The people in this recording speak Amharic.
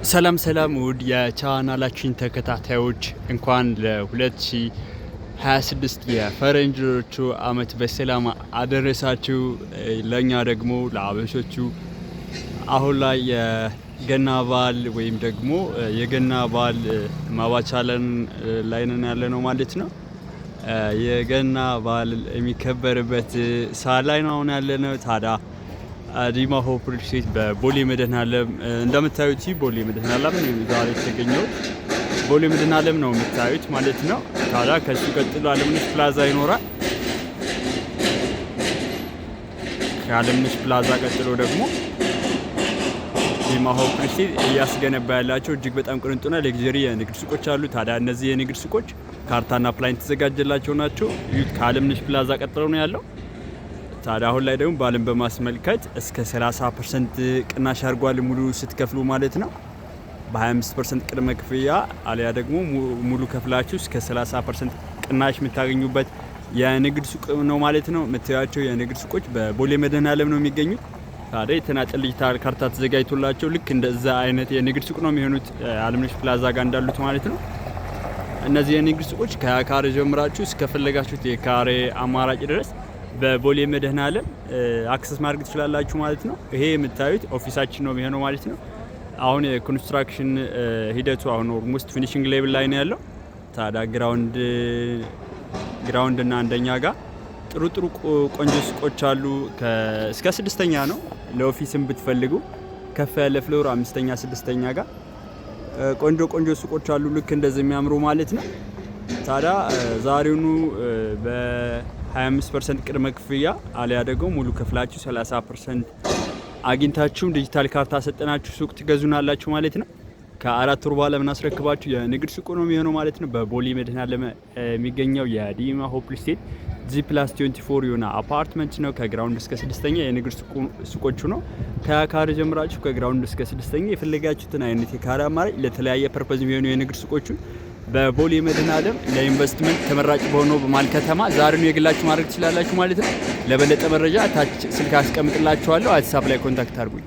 ሰላም ውድ የቻናላችን ተከታታዮች እንኳን ለ2026 የፈረንጆቹ አመት በሰላም አደረሳችሁ። ለኛ ደግሞ ለአበሾቹ አሁን ላይ የገና በዓል ወይም ደግሞ የገና በዓል ማባቻለን ላይ ነን ያለነው ማለት ነው። የገና በዓል የሚከበርበት ሰዓት ላይ ነው አሁን ያለነው። ታዲያ ዲማ ሆፕ ሪል ስቴት በቦሌ መድኃኔዓለም እንደምታዩት ቦሌ መድኃኔዓለም ዛሬ የተገኘው ቦሌ መድኃኔዓለም ነው የምታዩት ማለት ነው። ታዲያ ከሱ ቀጥሎ አለምነሽ ፕላዛ ይኖራል። ከአለምነሽ ፕላዛ ቀጥሎ ደግሞ ዲማ ሆፕ ሪል ስቴት እያስገነባ ያላቸው እጅግ በጣም ቅንጡና ሌግዠሪ የንግድ ሱቆች አሉ። ታዲያ እነዚህ የንግድ ሱቆች ካርታና ፕላን ተዘጋጀላቸው ናቸው። ከአለምነሽ ፕላዛ ቀጥሎ ነው ያለው። ታዲያ አሁን ላይ ደግሞ በዓልን በማስመልከት እስከ 30% ቅናሽ አድርጓል። ሙሉ ስትከፍሉ ማለት ነው። በ25% ቅድመ ክፍያ አሊያ ደግሞ ሙሉ ከፍላችሁ እስከ 30% ቅናሽ የምታገኙበት የንግድ ሱቅ ነው ማለት ነው። የምታዩቸው የንግድ ሱቆች በቦሌ መድኃኔዓለም ነው የሚገኙት። ታዲያ የተናጠል ዲጂታል ካርታ ተዘጋጅቶላቸው ልክ እንደዛ አይነት የንግድ ሱቅ ነው የሚሆኑት አለምነሽ ፕላዛ ጋር እንዳሉት ማለት ነው። እነዚህ የንግድ ሱቆች ከካሬ ጀምራችሁ እስከፈለጋችሁት የካሬ አማራጭ ድረስ በቦሌ መድኃኔዓለም አክሰስ ማድረግ ትችላላችሁ ማለት ነው። ይሄ የምታዩት ኦፊሳችን ነው የሚሆነው ማለት ነው። አሁን የኮንስትራክሽን ሂደቱ አሁን ኦልሞስት ፊኒሺንግ ሌቭል ላይ ነው ያለው። ታዲያ ግራውንድ እና አንደኛ ጋር ጥሩ ቆንጆ ሱቆች አሉ። እስከ 6ኛ ነው ለኦፊስም ብትፈልጉ ከፍ ያለ ፍሎር 5ኛ 6ኛ ጋር ቆንጆ ሱቆች አሉ ልክ እንደዚህ የሚያምሩ ማለት ነው። ታዲያ ዛሬውኑ በ25% ቅድመ ክፍያ አሊያ ደግሞ ሙሉ ከፍላችሁ 30% አግኝታችሁ ዲጂታል ካርታ ሰጠናችሁ ሱቅ ትገዙናላችሁ ማለት ነው። ከ4 ወር በኋላ ምናስረክባችሁ የንግድ ሱቅ ነው የሚሆነው ማለት ነው። በቦሌ መድኃኔዓለም የሚገኘው የዲማ ሆፕ ሪል ስቴት G+24 የሆነ አፓርትመንት ነው። ከግራውንድ እስከ 6ኛ የንግድ ሱቆቹ ነው። ከካሬ ጀምራችሁ ከግራውንድ እስከ 6ኛ የፈለጋችሁትን አይነት የካሬ አማራጭ ለተለያየ ፐርፐዝ የሚሆኑ የንግድ ሱቆቹ በቦሌ መድኃኔዓለም ለኢንቨስትመንት ተመራጭ በሆነው በመሃል ከተማ ዛሬ ነው የግላችሁ ማድረግ ትችላላችሁ ማለት ነው። ለበለጠ መረጃ ታች ስልክ አስቀምጥላችኋለሁ። ዋትስአፕ ላይ ኮንታክት አድርጉኝ።